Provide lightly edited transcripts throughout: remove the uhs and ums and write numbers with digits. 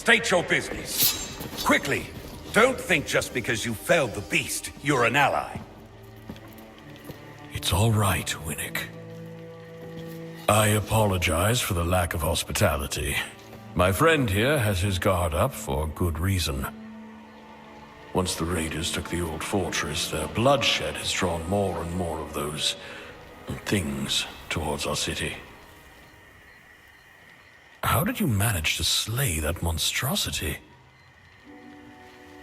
State your business. Quickly. Don't think just because you felled the beast, you're an ally. It's all right, Winnick. I apologize for the lack of hospitality. My friend here has his guard up for good reason. Once the raiders took the old fortress, their bloodshed has drawn more and more of those things towards our city. How did you manage to slay that monstrosity?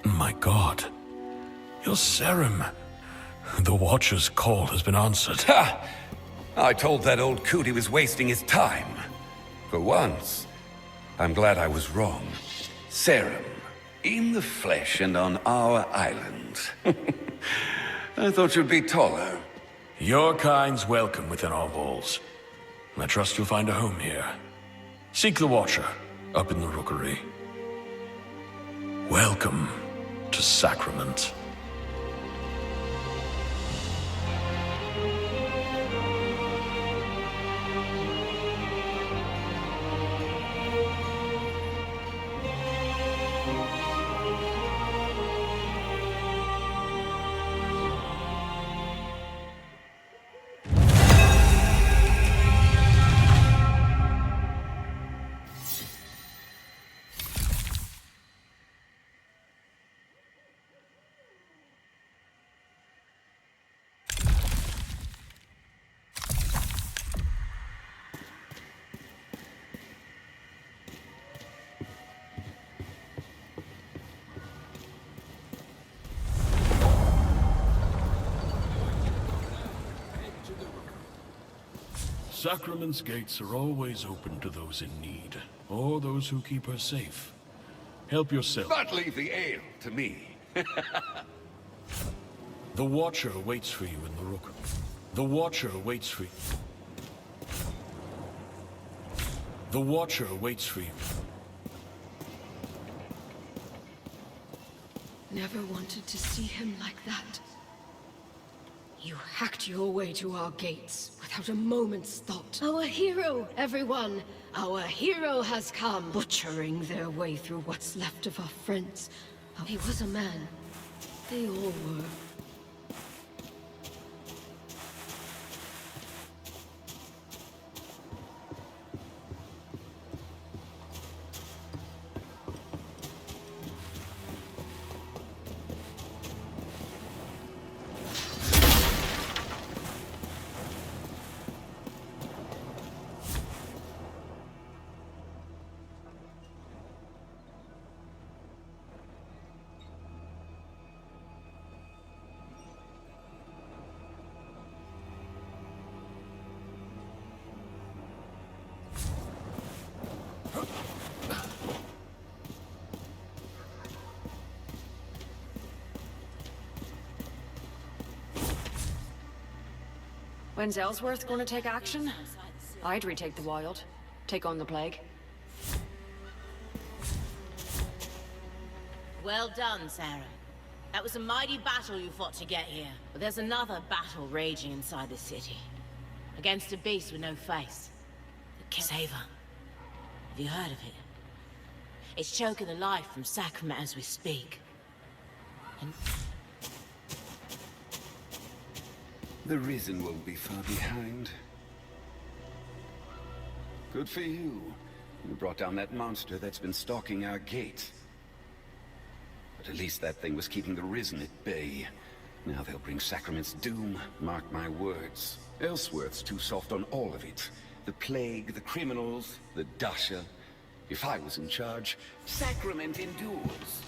My God. Your serum. The Watcher's call has been answered. Ha! I told that old coot he was wasting his time. For once, I'm glad I was wrong. Serum, in the flesh and on our island. I thought you'd be taller. Your kind's welcome within our walls. I trust you'll find a home here. Seek the Watcher, up in the rookery. Welcome to Sacrament. Sacrament's gates are always open to those in need, or those who keep her safe. Help yourself. But leave the ale to me. The Watcher waits for you in the rookery. The Watcher waits for you. The Watcher waits for you. Never wanted to see him like that. You hacked your way to our gates without a moment's thought. Our hero, everyone! Our hero has come, butchering their way through what's left of our friends. Oh, he was a man. They all were. When's Ellsworth going to take action? I'd retake the Wild. Take on the Plague. Well done, Sarah. That was a mighty battle you fought to get here. But there's another battle raging inside the city. Against a beast with no face. The Saver. Have you heard of it? It's choking the life from Sacrament as we speak. And The Risen won't be far behind. Good for you. You brought down that monster that's been stalking our gate. But at least that thing was keeping the Risen at bay. Now they'll bring Sacrament's doom, mark my words. Ellsworth's too soft on all of it. The Plague, the criminals, the Dasha. If I was in charge, Sacrament endures.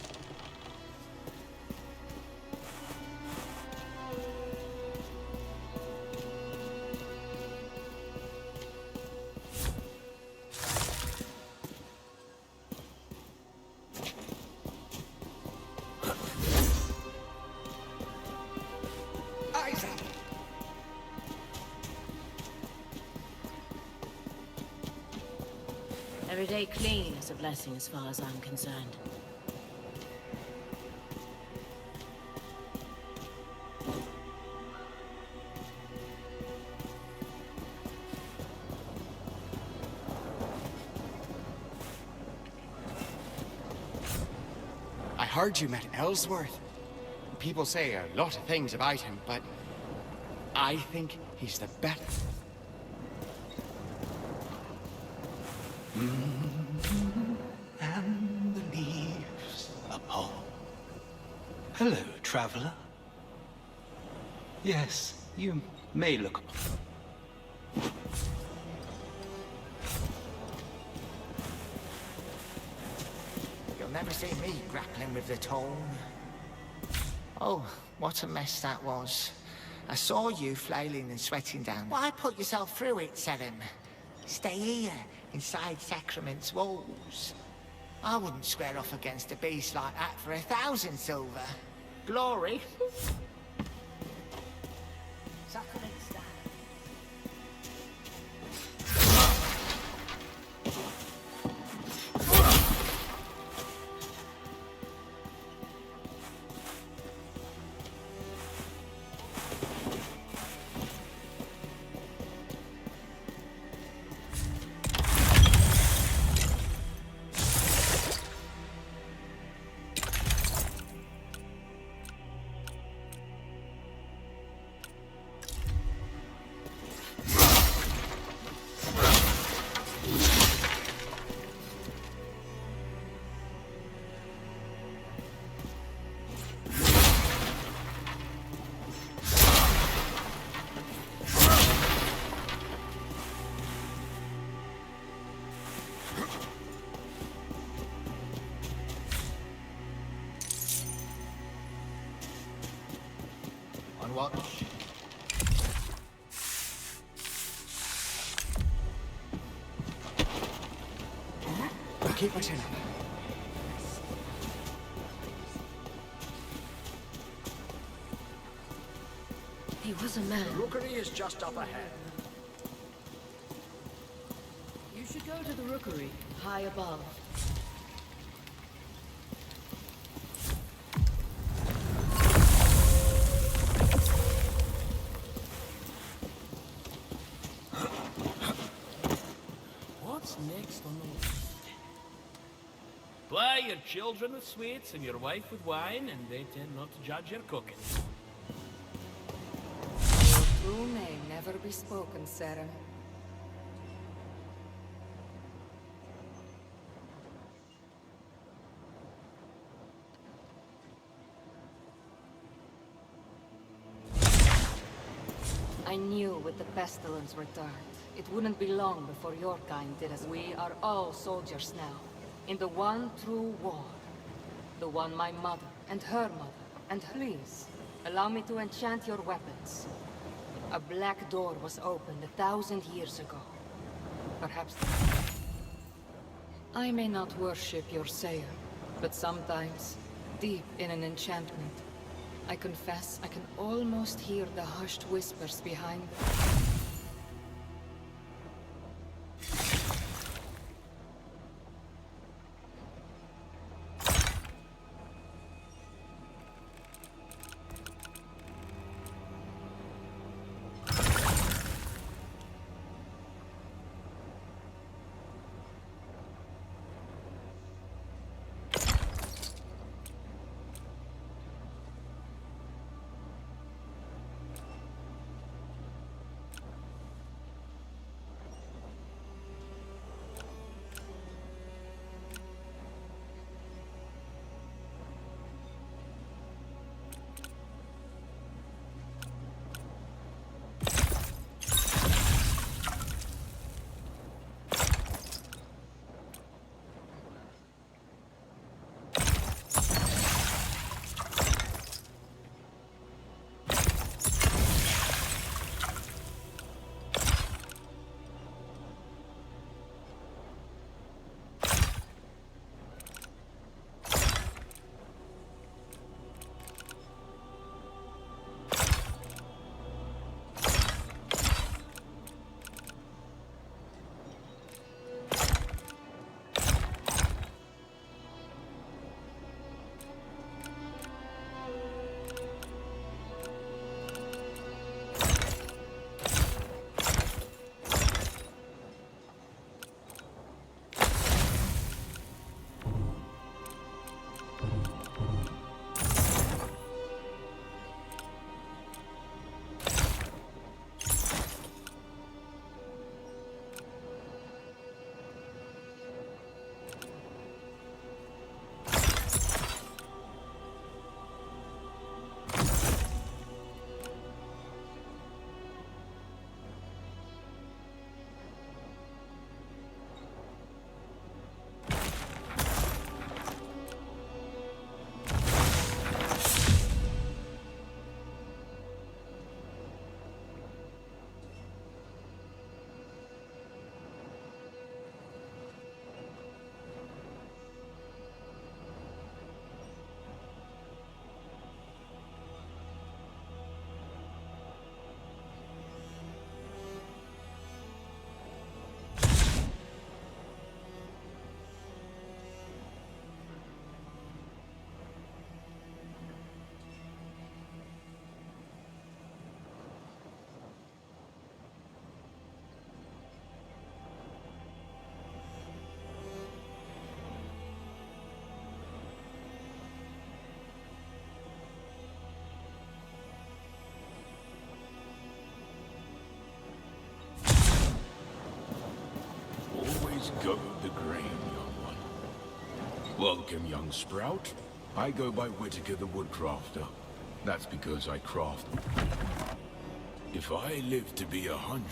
every day clean is a blessing as far as I'm concerned. heard you met Ellsworth. People say a lot of things about him, but I think he's the better. And the leaves upon. Hello, traveler. Yes, you may look. You'll never see me grappling with the tone. Oh, what a mess that was. I saw you flailing and sweating down. Why put yourself through it, Selim? Stay here, inside Sacrament's walls. I wouldn't square off against a beast like that for 1,000 silver. Glory. Sacrament's down. On watch. Keep my chin up. He was a man. Rookery is just up ahead. You should go to the rookery, high above. What's next on the list? Ply your children with sweets and your wife with wine, and they tend not to judge your cooking. Your true name never be spoken, Sarah. I knew with the pestilence returned, it wouldn't be long before your kind did as we are all soldiers now. In the one true war. The one my mother, and her mother, and please, allow me to enchant your weapons. A black door was opened 1,000 years ago. Perhaps... I may not worship your sayer, but sometimes, deep in an enchantment, I confess I can almost hear the hushed whispers behind me. Go the grain, young one. Welcome, young sprout. I go by Whitaker the Woodcrafter. That's because I craft. If I live to be 100,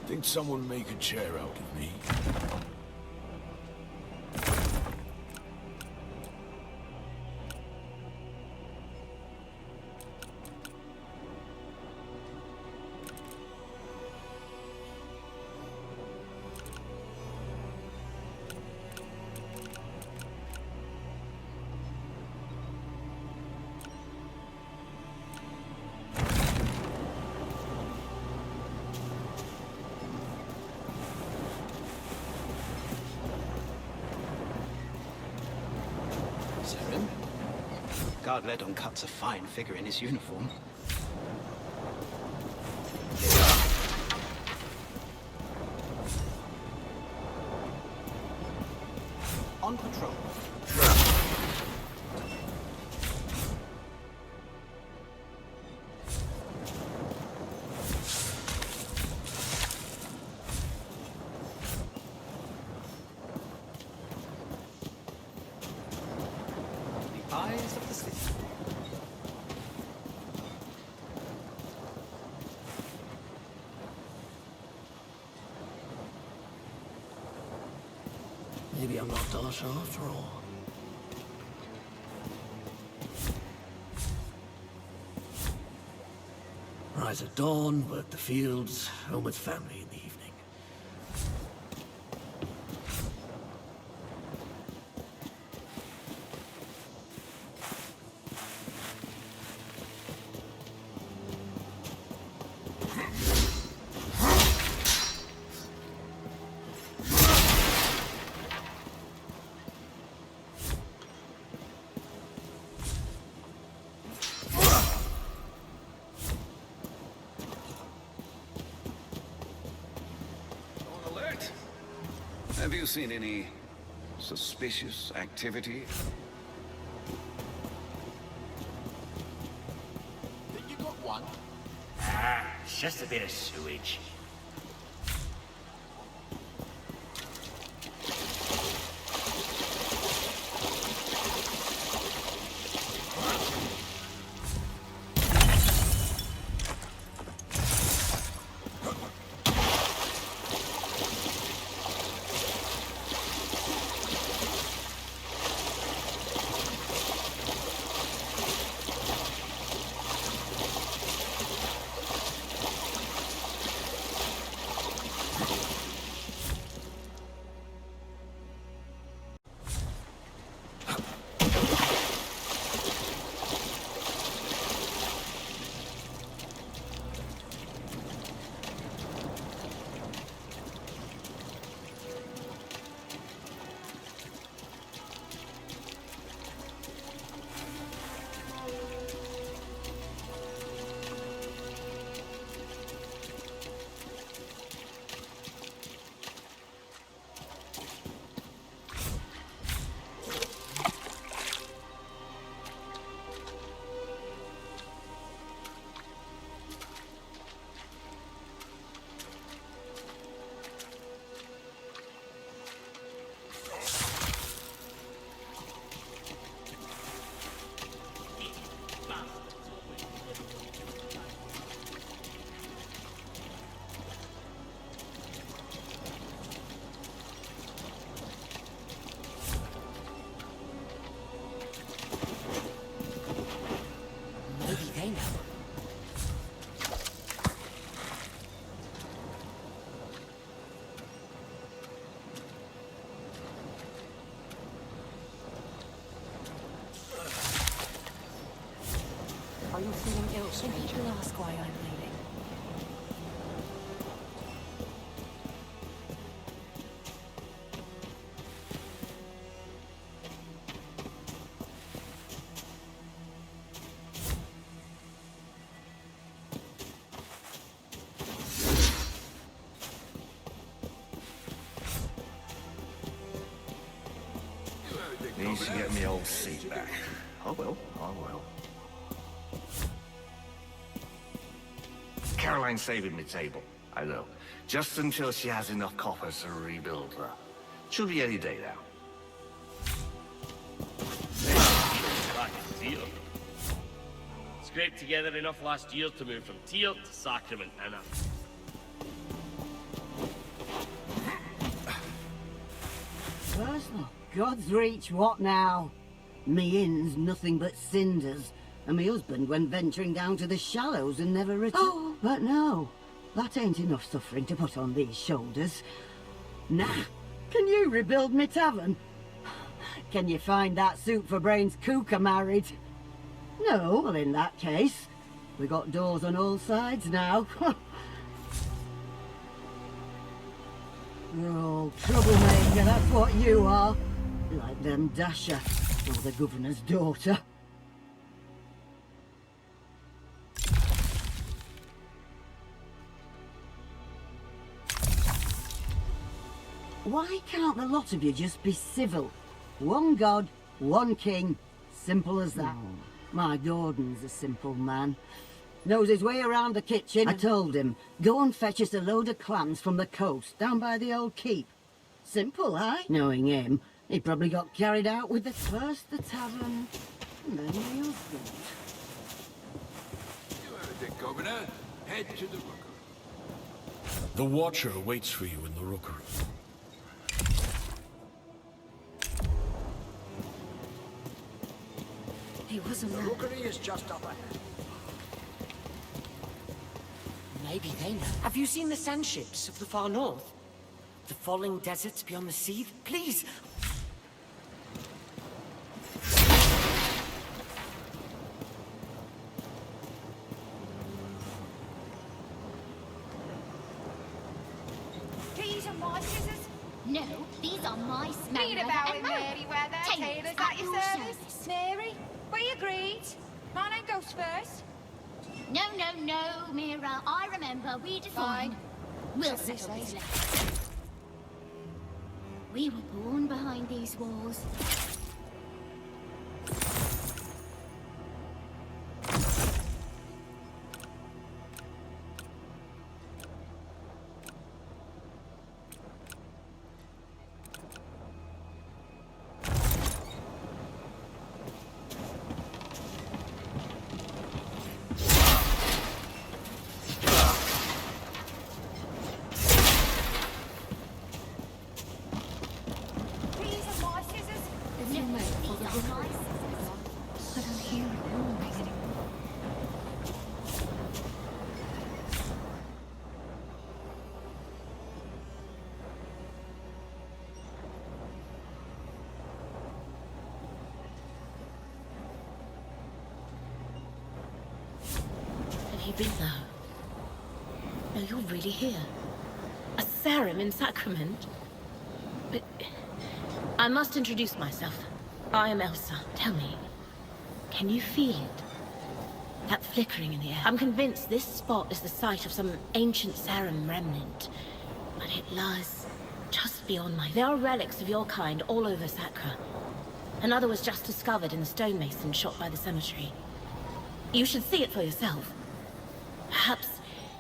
think someone make a chair out of me? Guard Ledon cuts a fine figure in his uniform. On patrol. The eyes of the city. Maybe I'm not Dodger after all. Rise at dawn, work the fields, home with family in the evening. Have you seen any suspicious activity? Think you got one? Ah, it's just a bit of sewage. Are you feeling ill, stranger? People ask why I'm leaving. Needs to get me old seat back. I will, I will. Caroline's saving me table, I know. Just until she has enough coppers to rebuild her. Should be any day now. Like a seal. Scraped together enough last year to move from tier to sacrament and up. Personal. God's reach, what now? Me inn's nothing but cinders, and me husband went venturing down to the shallows and never returned. Oh, but no, that ain't enough suffering to put on these shoulders. Nah, can you rebuild me tavern? Can you find that soup for brains cooker married? No, well in that case, we got doors on all sides now. Oh, troublemaker, that's what you are. Like them Dasher, or the governor's daughter. Why can't the lot of you just be civil? One god, one king, simple as that. My Gordon's a simple man. Knows his way around the kitchen. I told him, go and fetch us a load of clams from the coast, down by the old keep. Simple, eh? Knowing him, he probably got carried out with the first the tavern, and then the husband. You heard it, Governor. Head to the rookery. The Watcher waits for you in the rookery. He wasn't there. The rookery is just up ahead. Maybe they know. Have you seen the sand ships of the far north? The falling deserts beyond the sea? Please! These are my scissors? No, these are my smell. Read about it, Mary, where they're tailors at your service. Mary, we agreed. My name goes first. No, no, no, Mira. I remember. We defined. We'll settle this later. We were born behind these walls. Been there. No, you're really here. A serum in Sacrament? But I must introduce myself. I am Elsa. Tell me, can you feel it? That flickering in the air. I'm convinced this spot is the site of some ancient serum remnant. But it lies just beyond my... There are relics of your kind all over Sacra. Another was just discovered in the stonemason shot by the cemetery. You should see it for yourself. Perhaps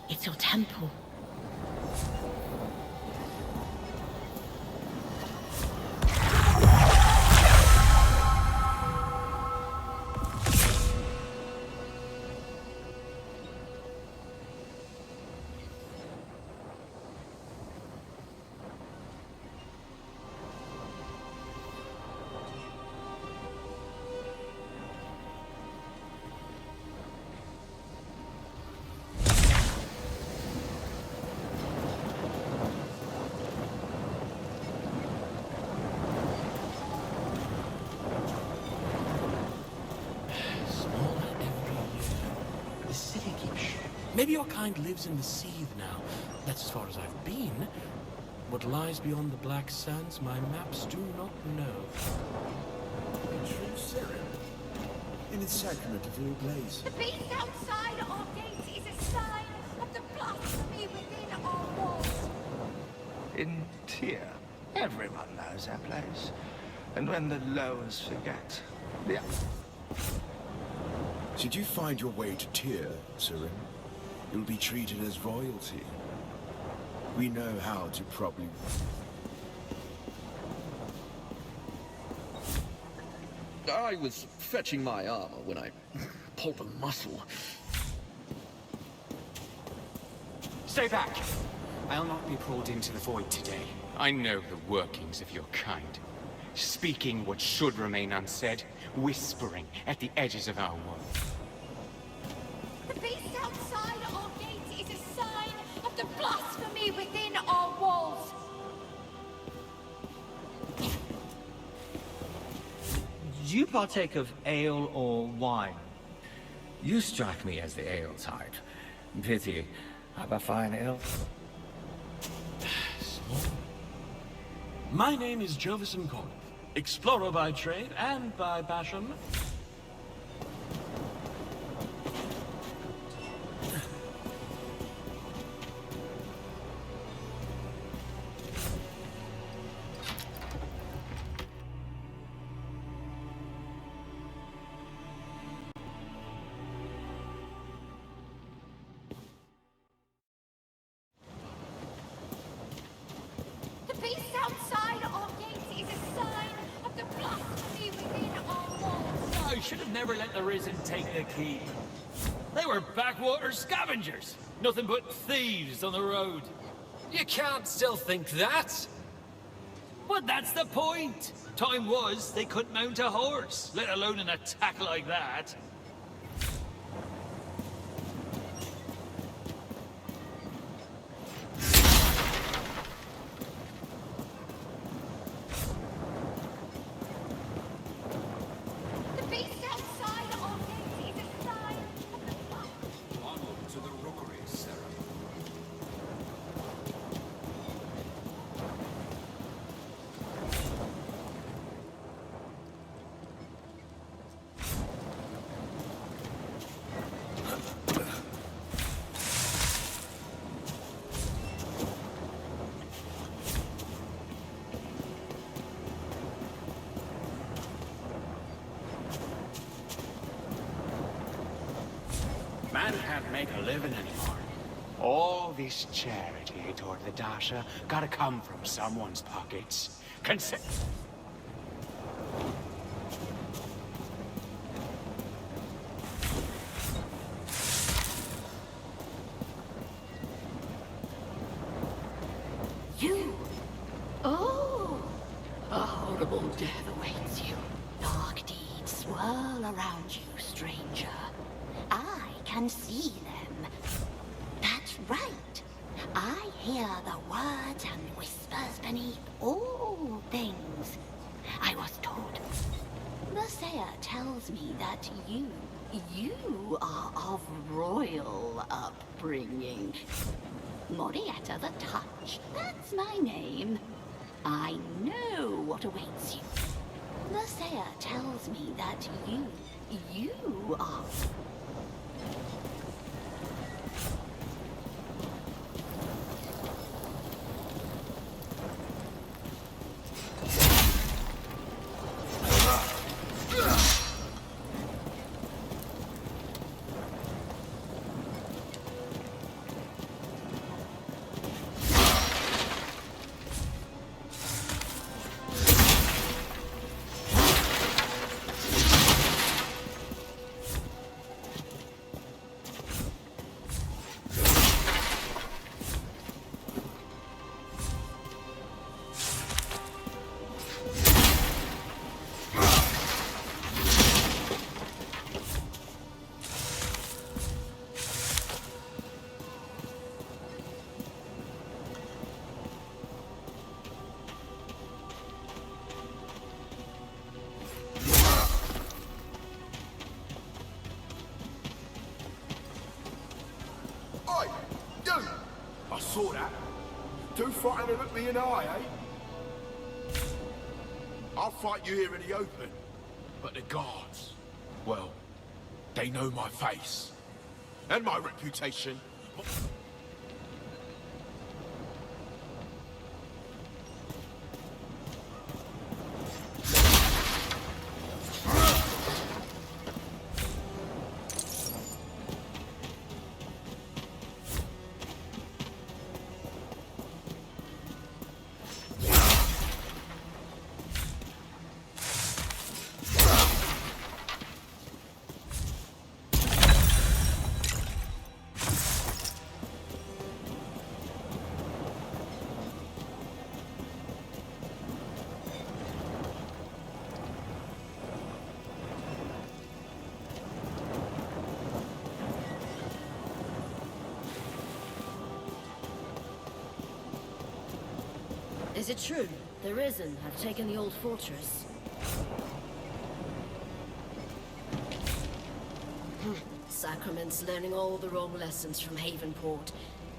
it's your temple. Maybe your kind lives in the Seethe now. That's as far as I've been. What lies beyond the Black Sands, my maps do not know. A true serum. In its sacrament of all place. The beast outside our gates is a sign of the blasphemy within our walls. In Tyr, everyone knows their place. And when the lowers forget, the... Should you find your way to Tyr, Sirin, you'll be treated as royalty. We know how to properly... I was fetching my armor when I pulled a muscle. Stay back! I'll not be pulled into the void today. I know the workings of your kind. Speaking what should remain unsaid, whispering at the edges of our world. The beast outside our gates is a sign of the blasphemy within our walls. Do you partake of ale or wine? You strike me as the ale type. Pity. Have a fine ale? My name is Jovison Corlett, explorer by trade and by passion. The beast outside our gates is a sign of the blasphemy within our walls. I should have never let the Risen take the keep. They were backwater scavengers. Nothing but thieves on the road. You can't still think that. But that's the point. Time was, they couldn't mount a horse, let alone an attack like that. The beast outside our gates is a sign of the blasphemy. Onward to the rookery, Sarah. Man can't make a living anymore. All this charity toward the Dasha gotta come from someone's pockets. You! Oh! A horrible death awaits you. Dark deeds swirl around you, stranger. I can see them. That's right. I hear the words and whispers beneath all things. I was told. The Seer tells me that you are of royal upbringing. Morietta the Touch, that's my name. I know what awaits you. The Seer tells me that you are... I saw that. Too frightened to look me in the eye, eh? I'll fight you here in the open. But the guards, well, they know my face. And my reputation. Is it true? The Risen have taken the old fortress. Sacrament's learning all the wrong lessons from Havenport.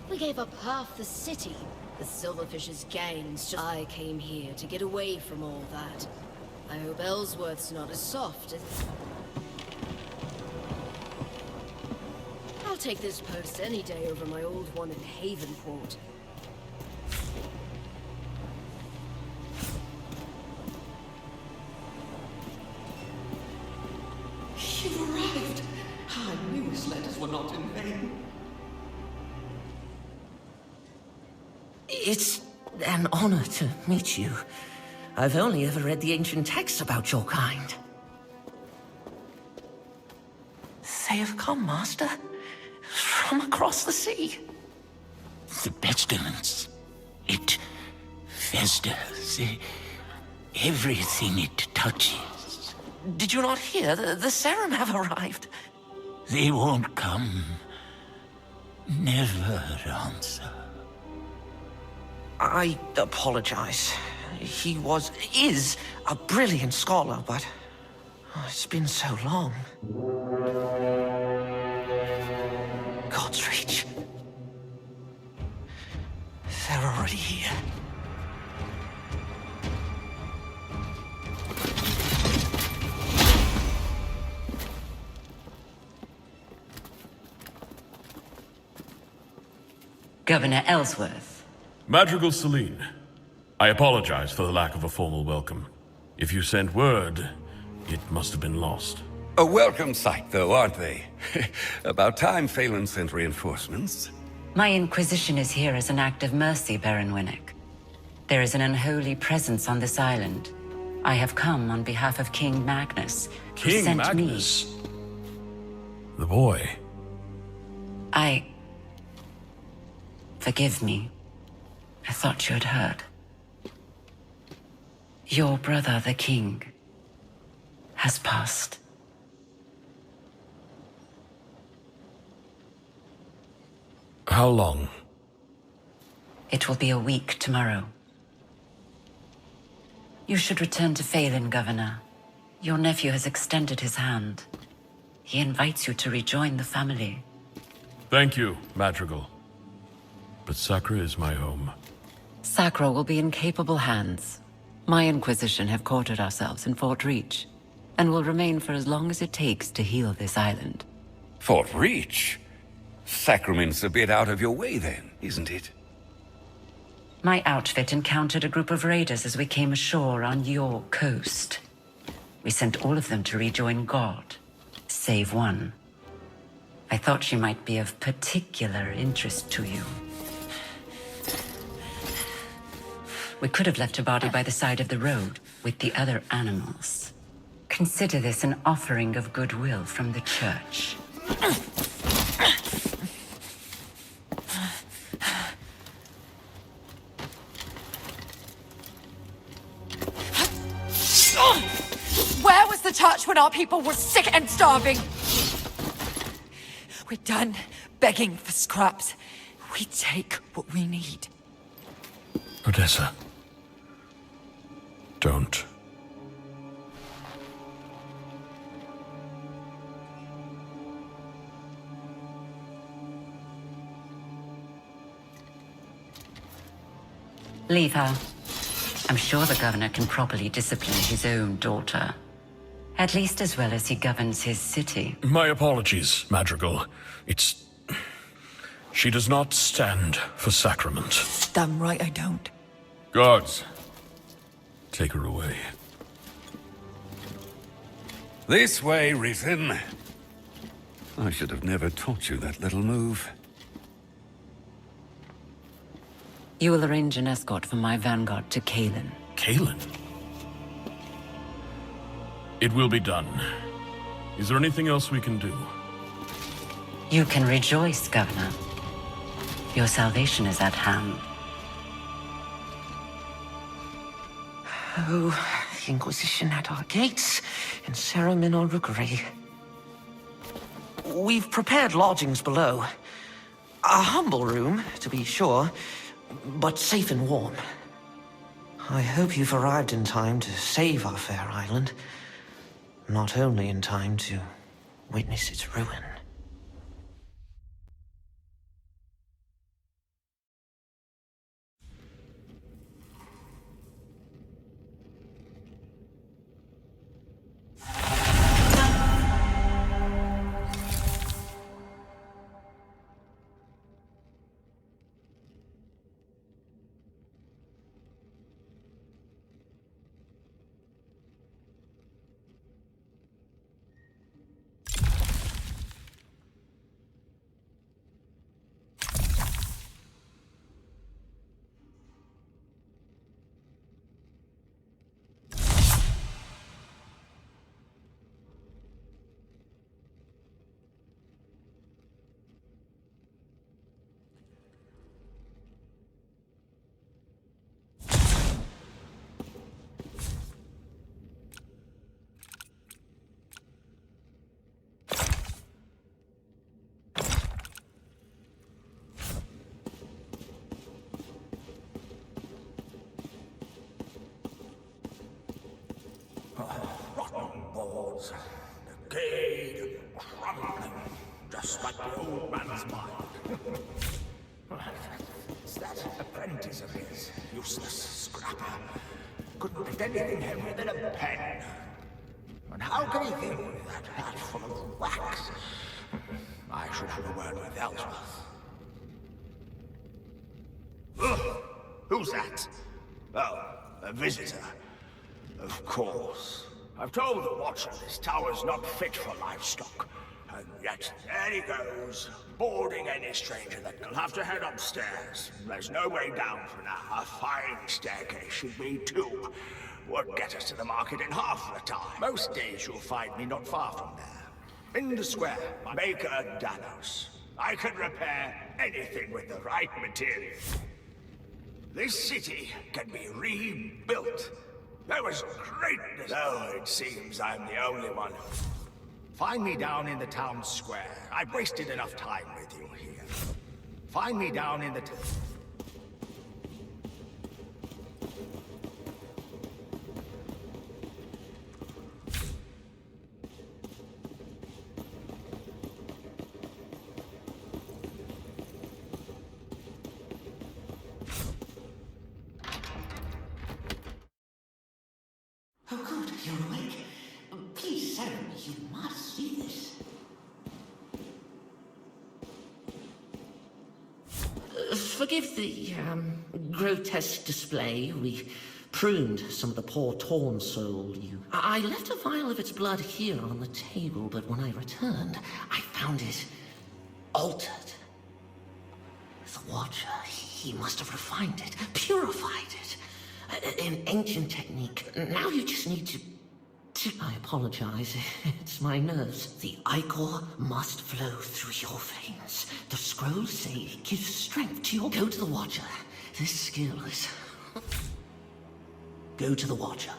We gave up half the city. The Silverfish's gangs just... I came here to get away from all that. I hope Ellsworth's not as soft as... I'll take this post any day over my old one in Havenport. You've arrived! I knew his letters were not in vain. It's an honor to meet you. I've only ever read the ancient texts about your kind. They have come, Master. From across the sea. The pestilence. It festers. Everything it touches. Did you not hear? The Serum have arrived. They won't come. Never answer. I apologize. He is a brilliant scholar, but it's been so long. God's Reach. They're already here. Governor Ellsworth. Madrigal Celine, I apologize for the lack of a formal welcome. If you sent word, it must have been lost. A welcome sight, though, aren't they? About time Phelan sent reinforcements. My Inquisition is here as an act of mercy, Baron Winnick. There is an unholy presence on this island. I have come on behalf of King Magnus, who King sent Magnus? me. The boy. Forgive me. I thought you had heard. Your brother, the king, has passed. How long? It will be a week tomorrow. You should return to Phelan, Governor. Your nephew has extended his hand. He invites you to rejoin the family. Thank you, Madrigal. But Sacra is my home. Sacra will be in capable hands. My Inquisition have quartered ourselves in Fort Reach, and will remain for as long as it takes to heal this island. Fort Reach? Sacrament's a bit out of your way then, isn't it? My outfit encountered a group of raiders as we came ashore on your coast. We sent all of them to rejoin God, save one. I thought she might be of particular interest to you. We could have left her body by the side of the road with the other animals. Consider this an offering of goodwill from the church. Where was the church when our people were sick and starving? We're done begging for scraps. We take what we need. Odessa. Don't. Leave her. I'm sure the governor can properly discipline his own daughter. At least as well as he governs his city. My apologies, Madrigal. She does not stand for sacrament. Damn right I don't. Guards, take her away. This way, Risen. I should have never taught you that little move. You will arrange an escort for my vanguard to Kalen. Kalen? It will be done. Is there anything else we can do? You can rejoice, Governor. Your salvation is at hand. Oh, the Inquisition at our gates, and Serum in our rookery. We've prepared lodgings below. A humble room, to be sure, but safe and warm. I hope you've arrived in time to save our fair island. Not only in time to witness its ruin. Boards, decayed and crumbling, just like the old man's mind. It's that apprentice of his, useless scrapper. Couldn't lift anything heavier than a pen. And how can he think with that hat full of wax? I should have a word with Ellsworth. Ugh! Who's that? Oh, a visitor. Of course. I've told the Watcher this tower's not fit for livestock. And yet, there he goes, boarding any stranger that will have to head upstairs. There's no way down for now. A fine staircase should be too. Would get us to the market in half the time. Most days you'll find me not far from there. In the square, Baker Danos. I can repair anything with the right material. This city can be rebuilt. There was greatness. Though it seems I'm the only one. Find me down in the town square. I've wasted enough time with you here. Find me down in the Oh, good, you're awake. Please, Sarah, you must see this. Forgive the, grotesque display. We pruned some of the poor torn soul you... I left a vial of its blood here on the table, but when I returned, I found it altered. The Watcher, he must have refined it, purified it. An ancient technique. Now you just need to... I apologize. It's my nerves. The ichor must flow through your veins. The scrolls say it gives strength to your... Go to the Watcher. This skill is... Go to the Watcher.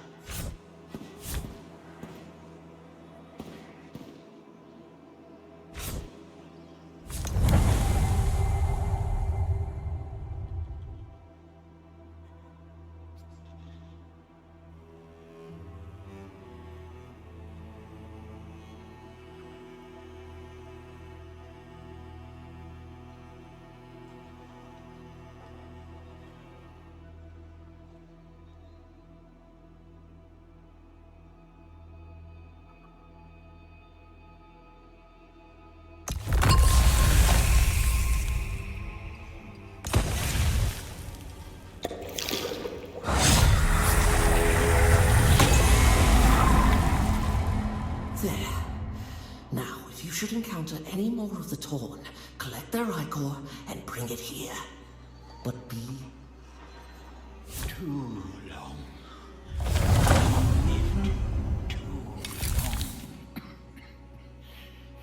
Should encounter any more of the Torn, collect their ichor and bring it here. But be too long. Lived too long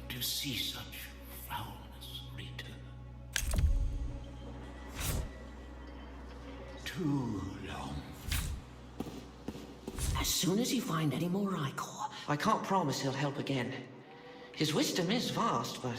to see such foulness return. Too long. As soon as you find any more ichor, I can't promise he'll help again. His wisdom is vast, but...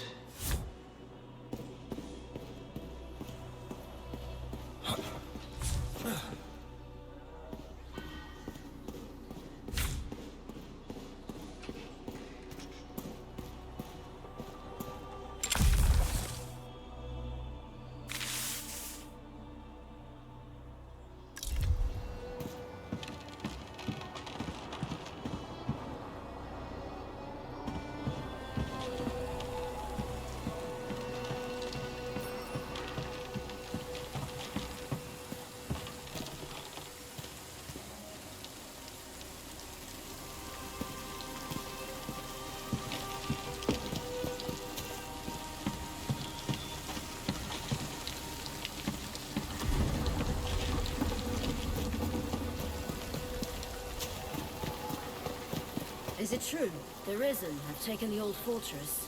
Is it true? The Risen have taken the old fortress.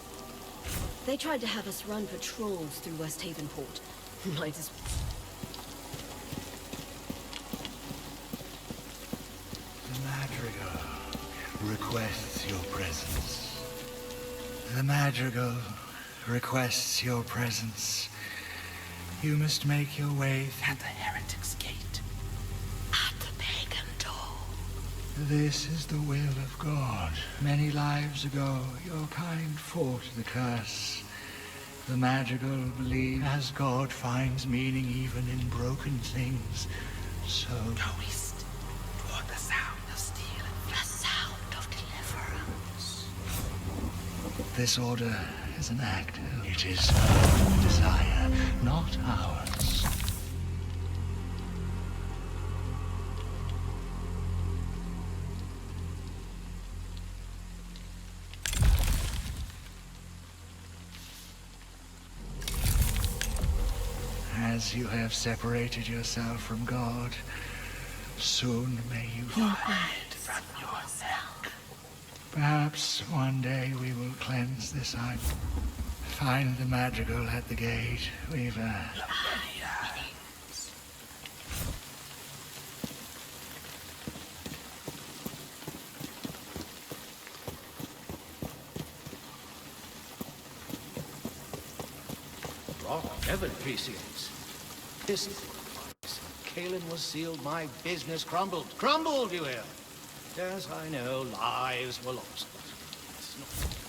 They tried to have us run patrols through West Havenport. Might as The Madrigal requests your presence. The Madrigal requests your presence. You must make your way at the Heretic's Gate. At the pagan door. This is the will of God. Many lives ago, your kind fought the curse. The Madrigal believe as God finds meaning even in broken things, so... Go east, toward the sound of steel, the sound of deliverance. This order is an act. It is her desire, not ours. As you have separated yourself from God, soon may you hide from yourself. Perhaps one day we will cleanse this island. Find the Madrigal at the gate, Weaver. Heaven appreciates. This Kalen was sealed, my business crumbled. Crumbled, you hear? Yes, I know, lives were lost. It's not...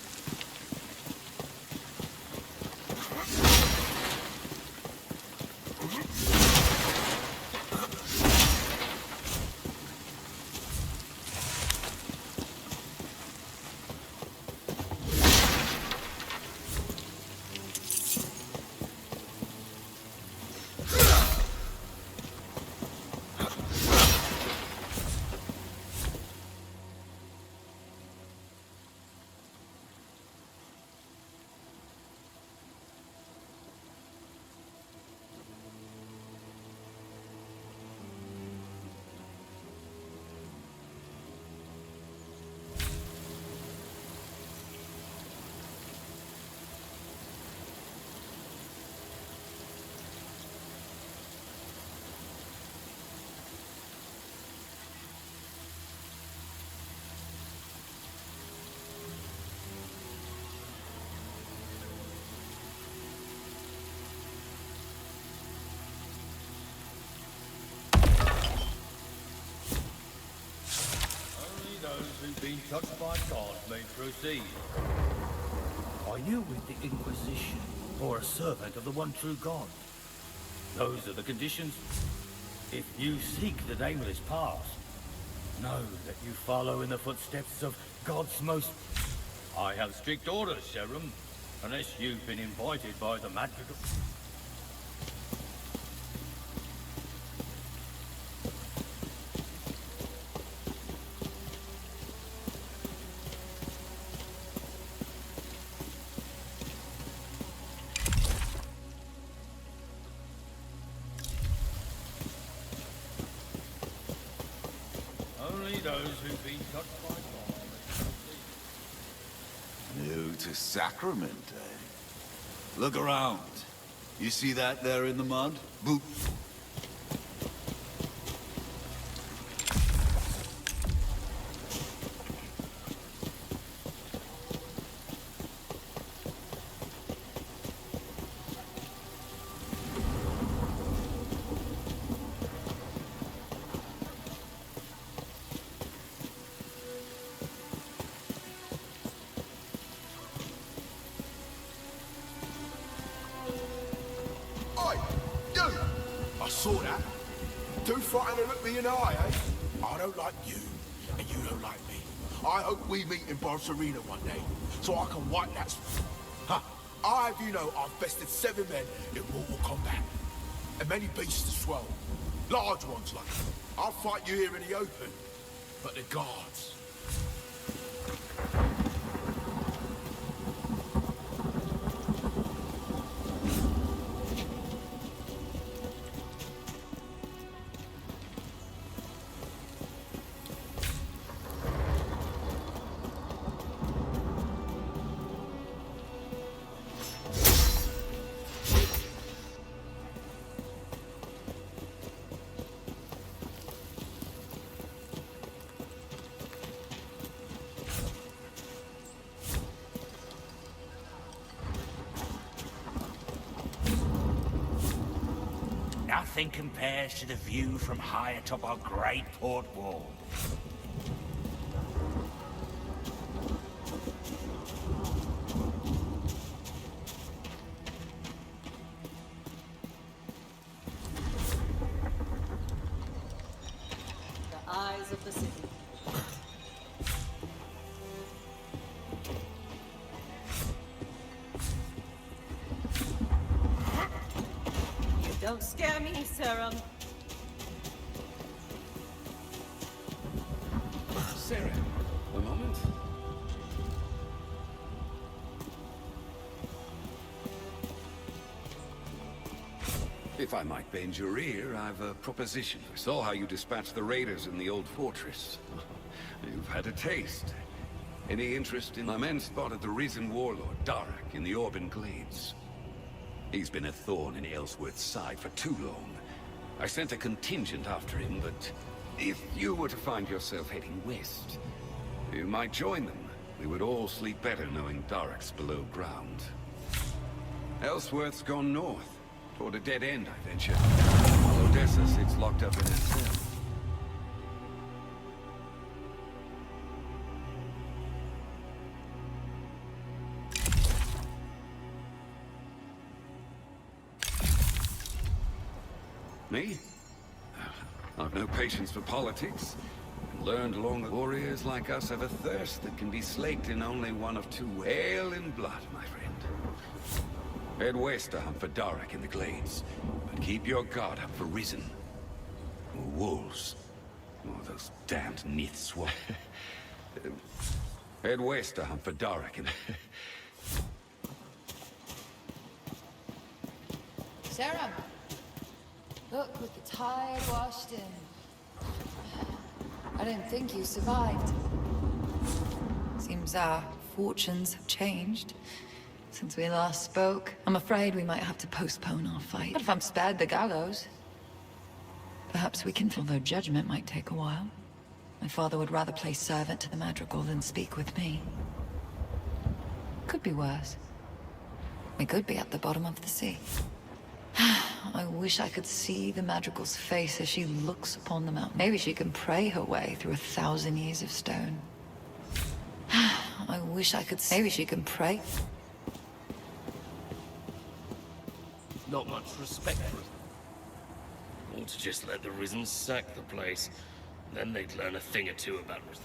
Who've been touched by God may proceed. Are you with the Inquisition, or a servant of the one true God? Those are the conditions. If you seek the nameless past, know that you follow in the footsteps of God's most... I have strict orders, Serum, unless you've been invited by the Madrigal. New to Sacrament, eh? Look around. You see that there in the mud? Boop. Arena one day, so I can wipe that. I have you know I've bested 7 men in mortal combat, and many beasts as well, large ones like. I'll fight you here in the open, but the guards. Nothing compares to the view from high atop our great port wall. The eyes of the city. Don't scare me, Sarah. Sarah, a moment. If I might bend your ear, I've a proposition. I saw how you dispatched the raiders in the old fortress. You've had a taste. Any interest in... My men spotted the risen warlord, Darak, in the Orban Glades. He's been a thorn in Ellsworth's side for too long. I sent a contingent after him, but if you were to find yourself heading west, you might join them. We would all sleep better knowing Darak's below ground. Ellsworth's gone north, toward a dead end, I venture. While Odessa sits locked up in her cell. Me? I've no patience for politics. Learned along the warriors like us have a thirst that can be slaked in only one of two ways. Ale and blood, my friend. Head west to hunt for Darak in the Glades. But keep your guard up for Risen. Or wolves. Or those damned Niths. Head west to hunt for Darak in... Sarah! Look, with the tide washed in. I didn't think you survived. Seems our fortunes have changed since we last spoke. I'm afraid we might have to postpone our fight. But if I'm spared the gallows, perhaps we can... Although judgment might take a while. My father would rather play servant to the Madrigal than speak with me. Could be worse. We could be at the bottom of the sea. I wish I could see the Madrigal's face as she looks upon the mountain. Maybe she can pray her way through 1,000 years of stone. I wish I could see... Maybe she can pray. Not much respect for it. Or to just let the Risen sack the place. Then they'd learn a thing or two about Risen.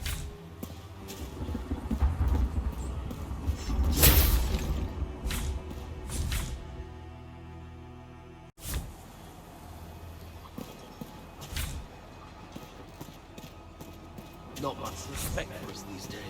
Not much respect for us these days.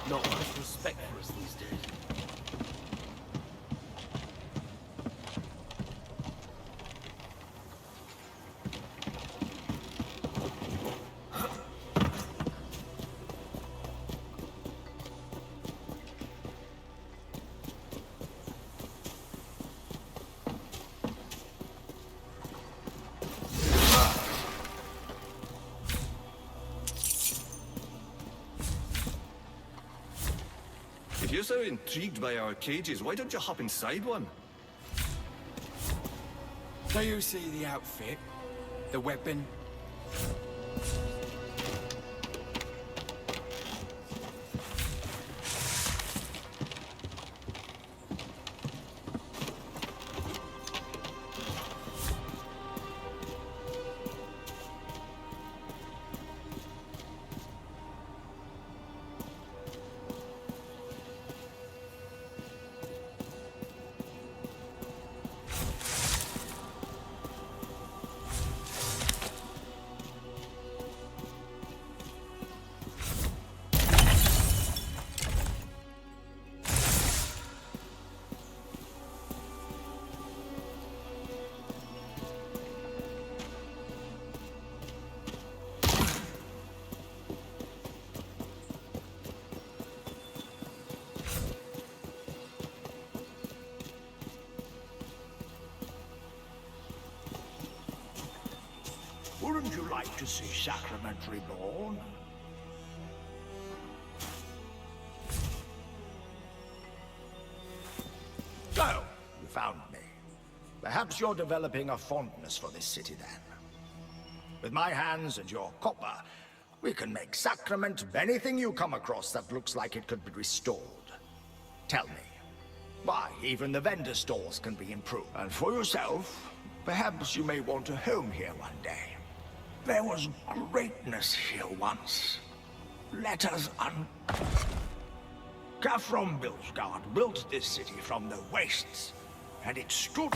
Not much respect for us these days. If you're so intrigued by our cages, why don't you hop inside one? Do you see the outfit? The weapon? like to see Sacrament reborn. So, you found me. Perhaps you're developing a fondness for this city then. With my hands and your copper, we can make Sacrament of anything you come across that looks like it could be restored. Tell me. Why, even the vendor stalls can be improved. And for yourself, perhaps you may want a home here one day. There was greatness here once. Let us Khafrom Bilsgard built this city from the wastes, and it stood.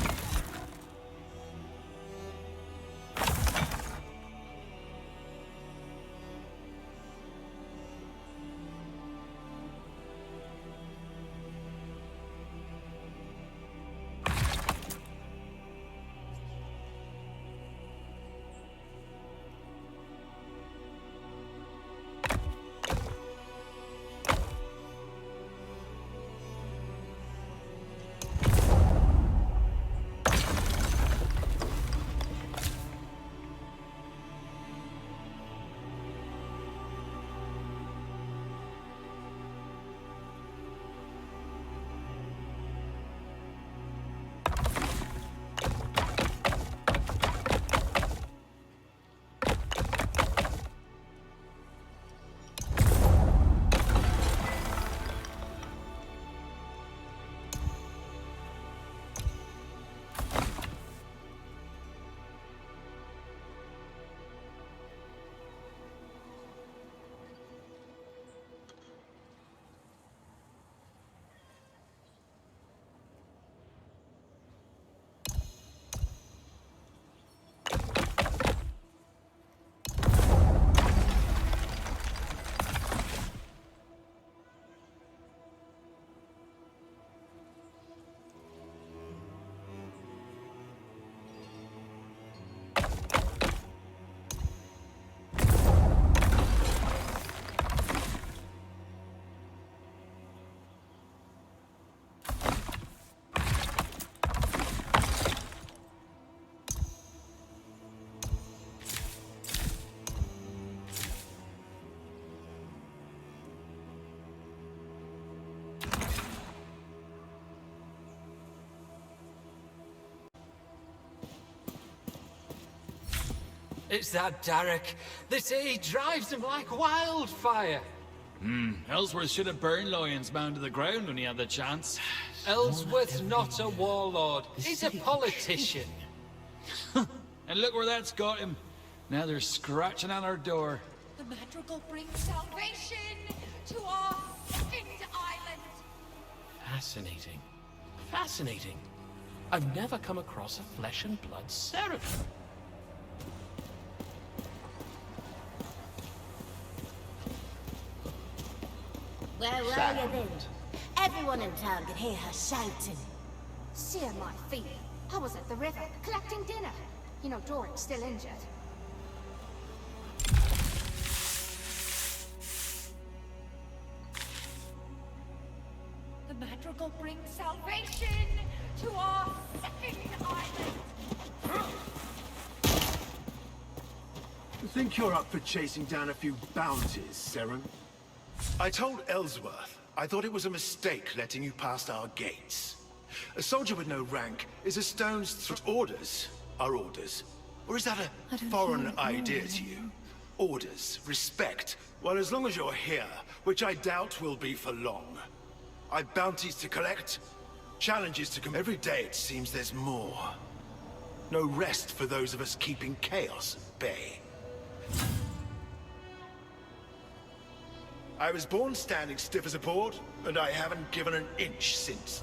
It's that Derek. They say he drives him like wildfire. Ellsworth should have burned Lyons bound to the ground when he had the chance. Ellsworth's not a warlord. He's a politician. And look where that's got him. Now they're scratching at our door. The madrigal brings salvation to our second island. Fascinating. Fascinating. I've never come across a flesh and blood seraphim. Where were you then? Everyone in town could hear her shouting. Sear my feet. I was at the river, collecting dinner. You know Doric's still injured. The madrigal brings salvation to our second island. You think you're up for chasing down a few bounties, Seren? I told Ellsworth I thought it was a mistake letting you past our gates. A soldier with no rank is a stone's throw. Orders are orders. Or is that a foreign idea to you? Orders, respect. Well, as long as you're here, which I doubt will be for long. I've bounties to collect, challenges to come. Every day it seems there's more. No rest for those of us keeping chaos at bay. I was born standing stiff as a board, and I haven't given an inch since.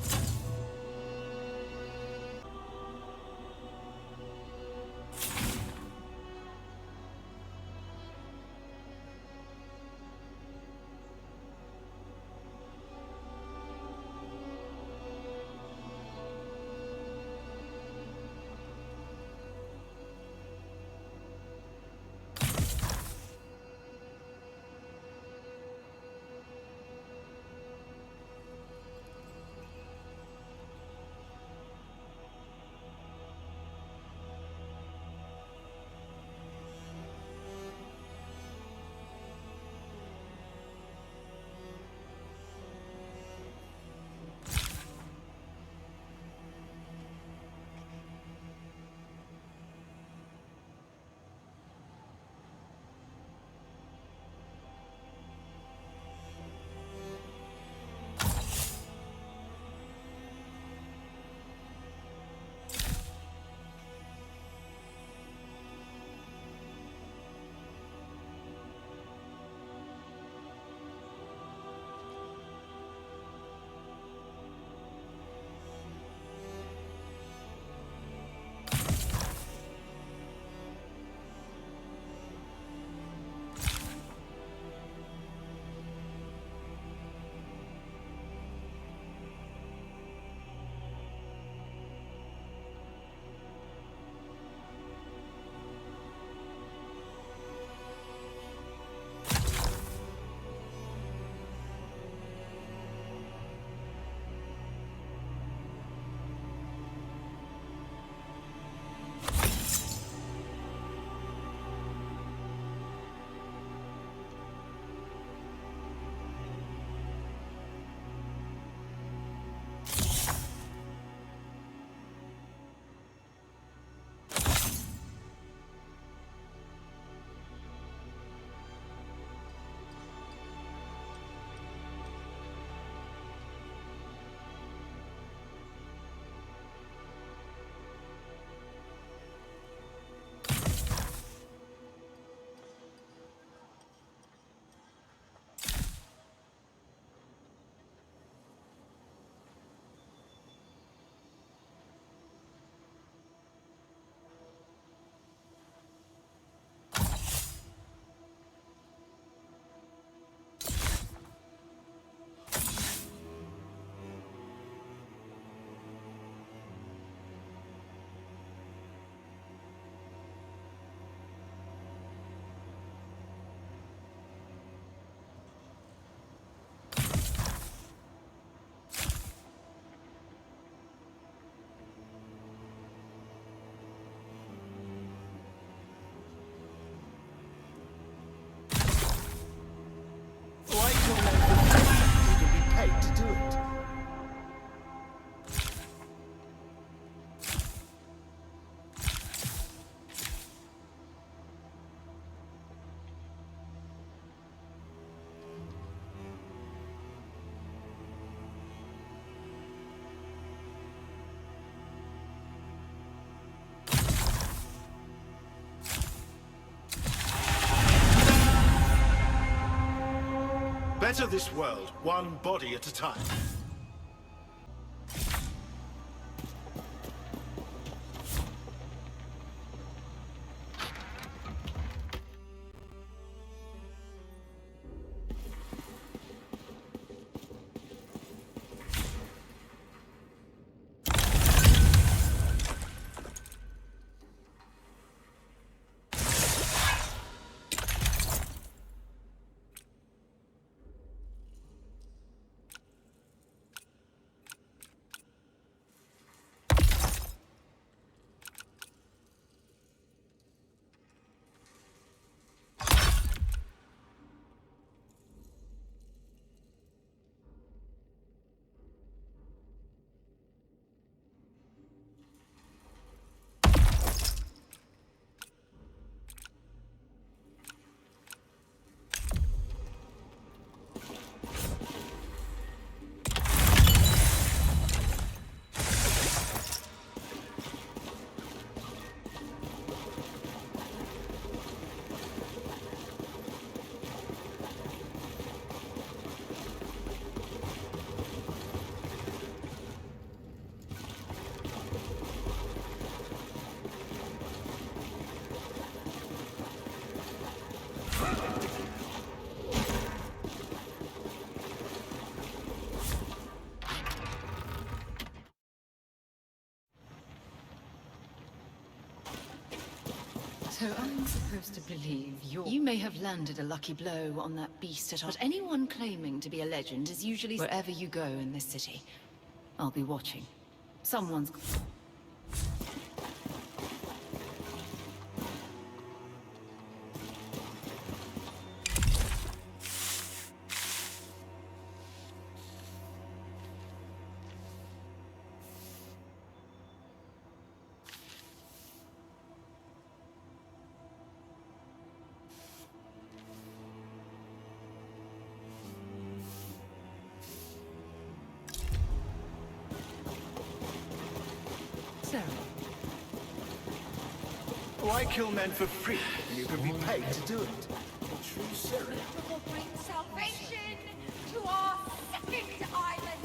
Better this world, one body at a time. So I'm supposed to believe you may have landed a lucky blow on that beast at all, but anyone claiming to be a legend is usually wherever you go in this city. I'll be watching. Someone's... Why kill men for free when you can be paid to do it? A true Siren. Will bring salvation to our second island.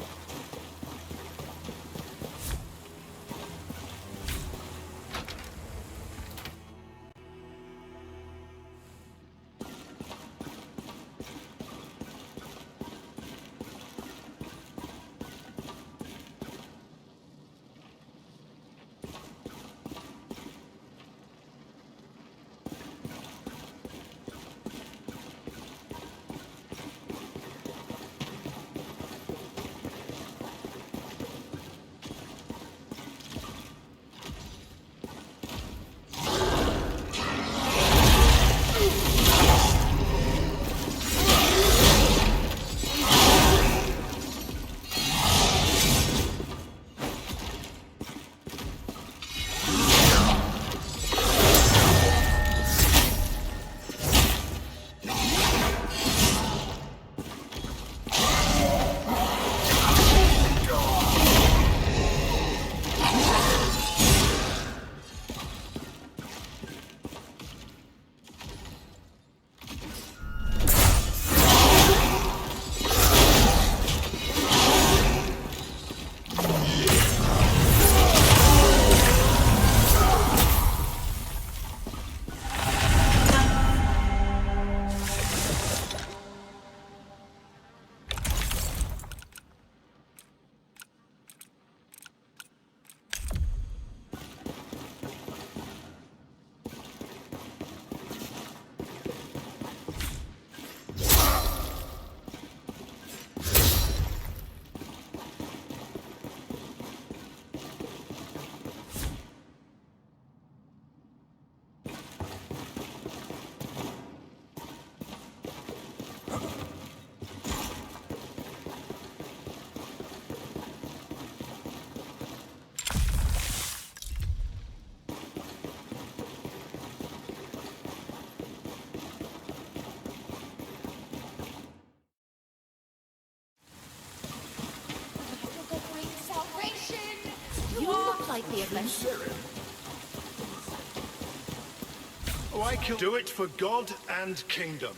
Why kill? Do it for God and kingdom.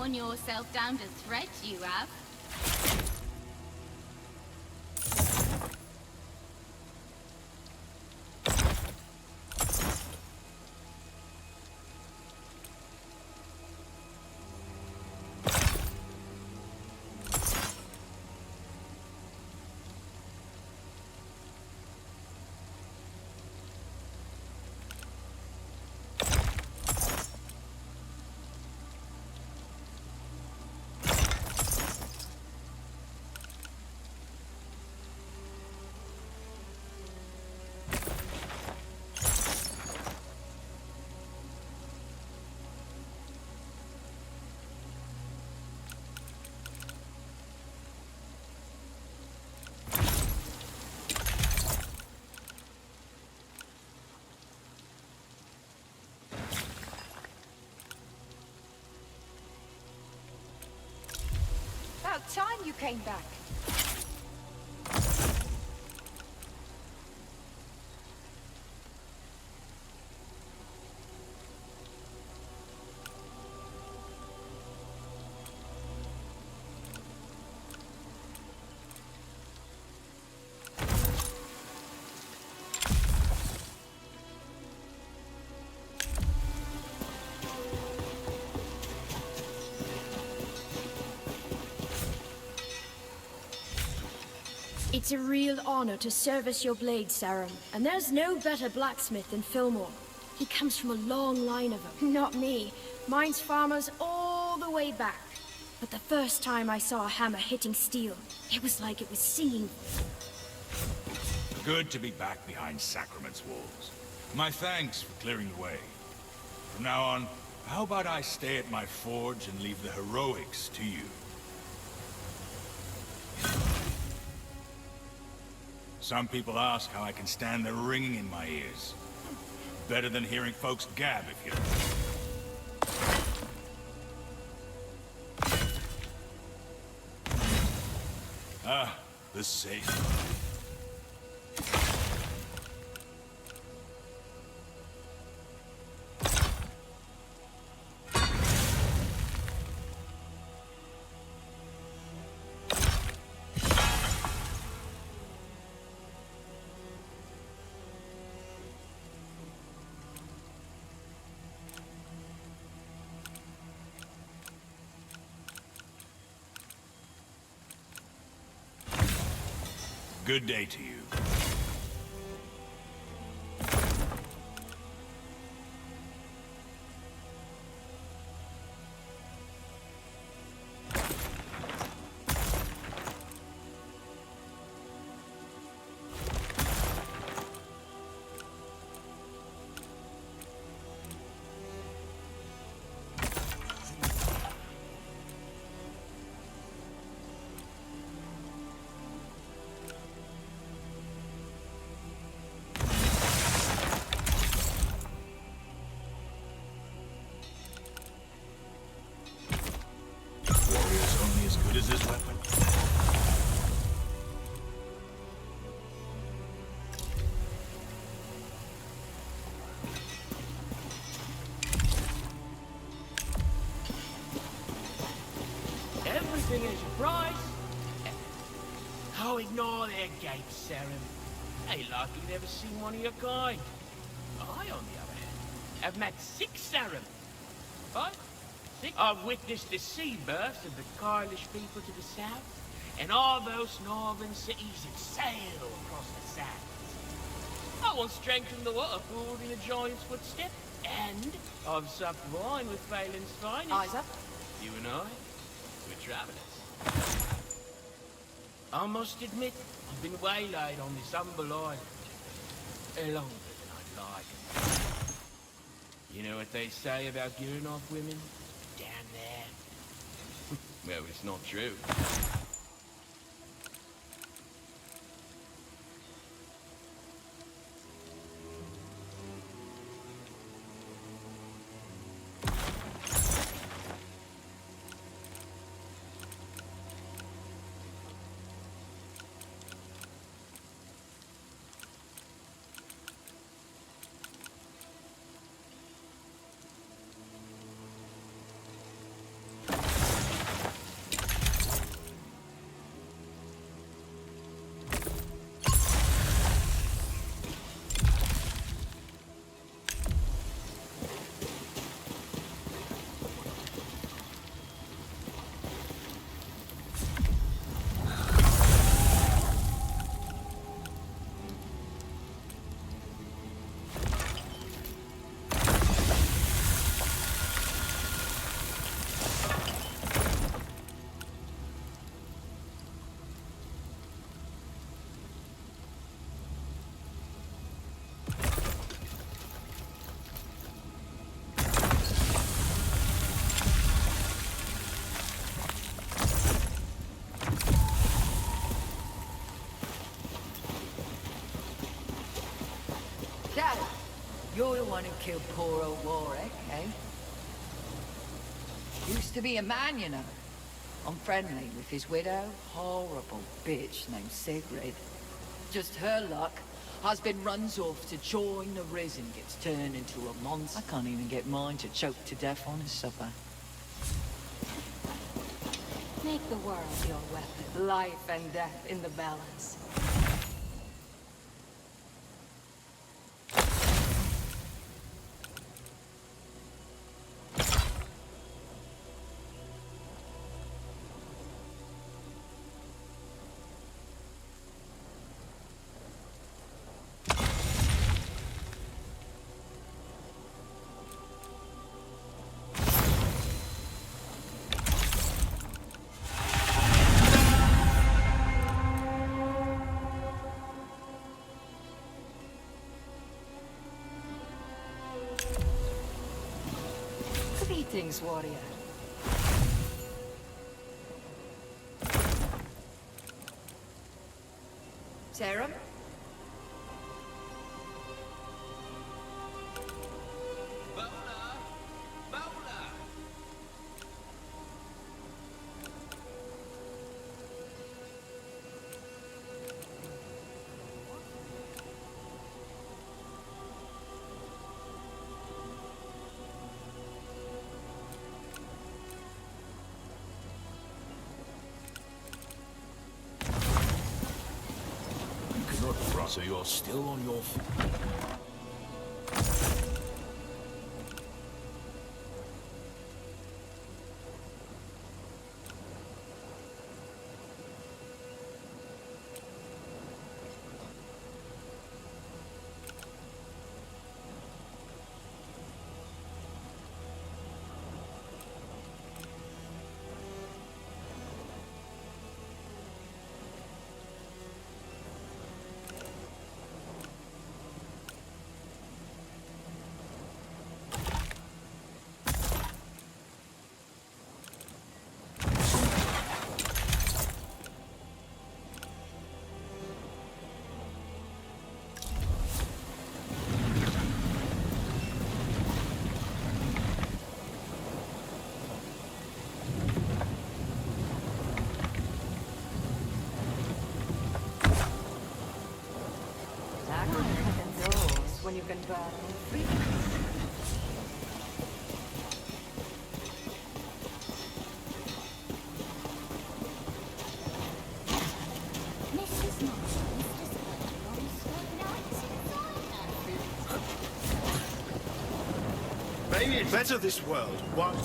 worn yourself down to thread, you have. About time you came back. It's a real honor to service your blade, Sarum. And there's no better blacksmith than Fillmore. He comes from a long line of them. Not me. Mine's farmers all the way back. But the first time I saw a hammer hitting steel, it was like it was singing. Good to be back behind Sacrament's walls. My thanks for clearing the way. From now on, how about I stay at my forge and leave the heroics to you? Some people ask how I can stand the ringing in my ears. Better than hearing folks gab, if you know. Ah, the safe. Good day to you. Is this weapon? Everything is a price. Oh, ignore their gates, Sarum. Ain't like you've never seen one of your kind. I, on the other hand, have met 6 Sarum. What? I've witnessed the sea births of the Carlish people to the south, and all those northern cities that sail across the sands. I once drank from the waterfall in a giant's footstep, and I've supped wine with Phelan's finest. Eyes up. You and I, we're travellers. I must admit, I've been waylaid on this humble island. Longer than I'd like. You know what they say about gearing off women? Down there. Well, it's not true. one who killed poor old Warwick, eh? Used to be a man, you know. Unfriendly with his widow. Horrible bitch named Sigrid. Just her luck. Husband runs off to join the Risen, gets turned into a monster. I can't even get mine to choke to death on his supper. Make the world your weapon. Life and death in the balance. Greetings, warrior. Sarah? So you're still on your feet. When you can burn free. Maybe it's better this world. What?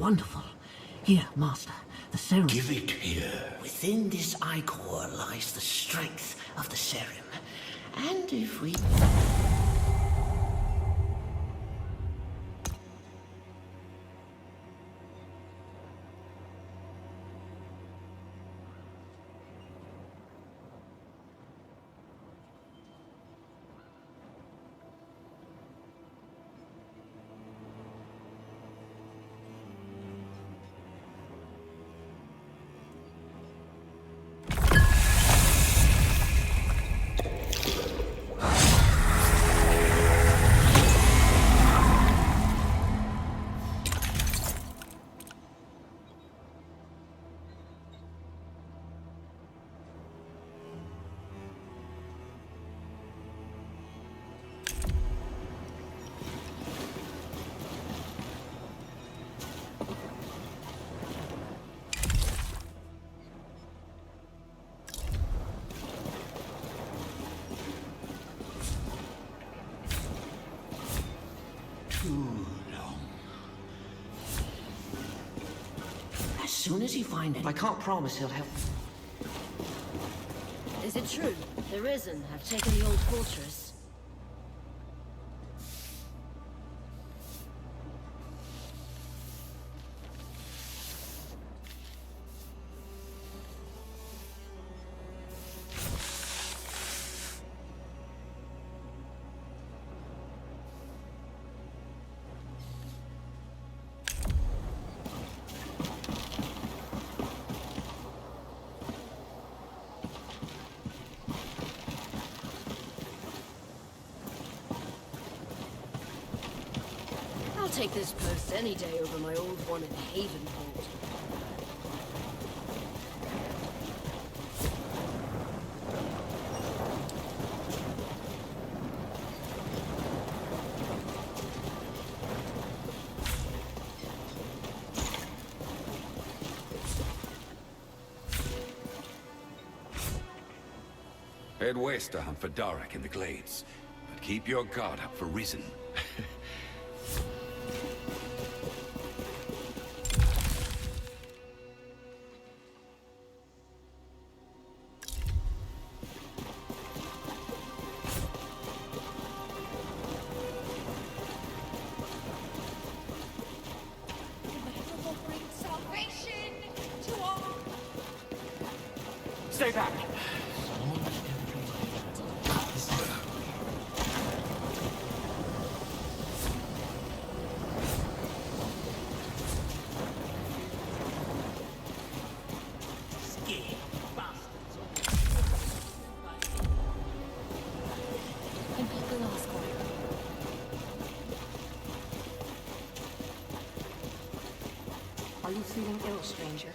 Wonderful. Here, Master, the serum. Give it here. Within this ichor lies the strength of the serum. And if we... As soon as you find it, I can't promise he'll help. Is it true? The Risen have taken the old fortress. I'll take this post any day over my old one in Havenport. Head west to hunt for Darak in the glades, but keep your guard up for Risen. Bring salvation to all. Stay back! Are you feeling ill, stranger?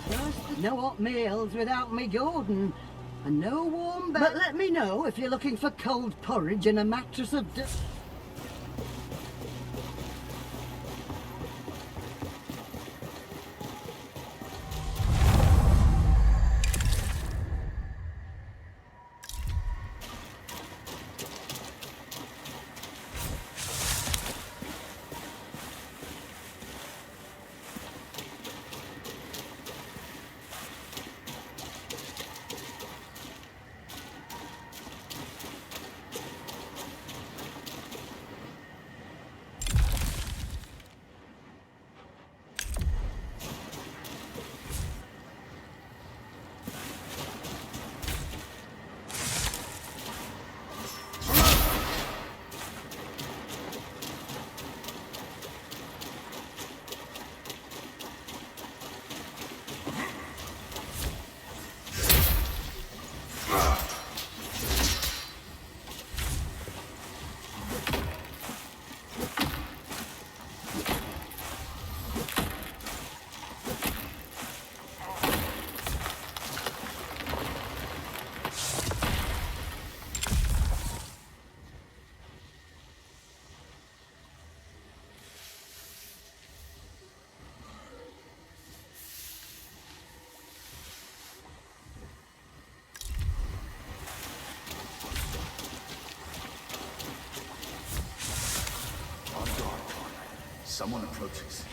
First, no hot meals without me Jordan. And no warm bed. But let me know if you're looking for cold porridge and a mattress of... Someone approaches.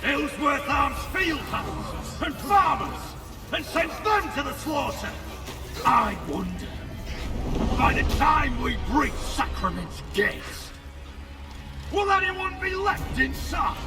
Ellsworth arms field hunters and farmers and sends them to the slaughter. I wonder, by the time we breach Sacrament's gates, will anyone be left inside?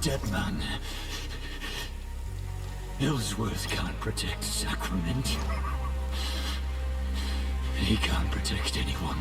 dead man. Ellsworth can't protect Sacrament. He can't protect anyone.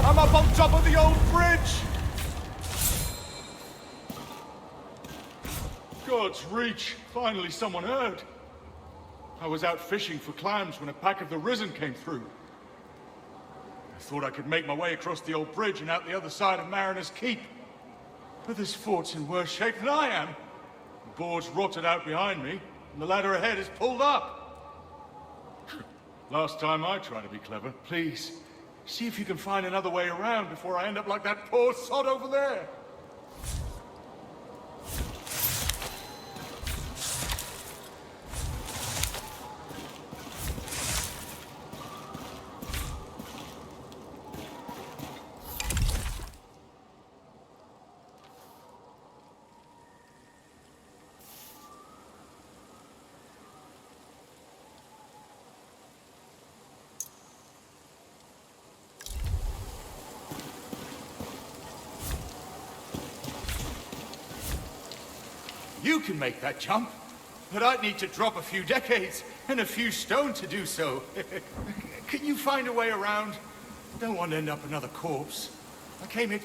I'm up on top of the old bridge! God's reach. Finally someone heard. I was out fishing for clams when a pack of the Risen came through. I thought I could make my way across the old bridge and out the other side of Mariner's Keep. But this fort's in worse shape than I am. The board's rotted out behind me, and the ladder ahead is pulled up. Last time I tried to be clever, please, see if you can find another way around before I end up like that poor sod over there. You can make that jump, but I'd need to drop a few decades and a few stone to do so. Can you find a way around? Don't want to end up another corpse. I came here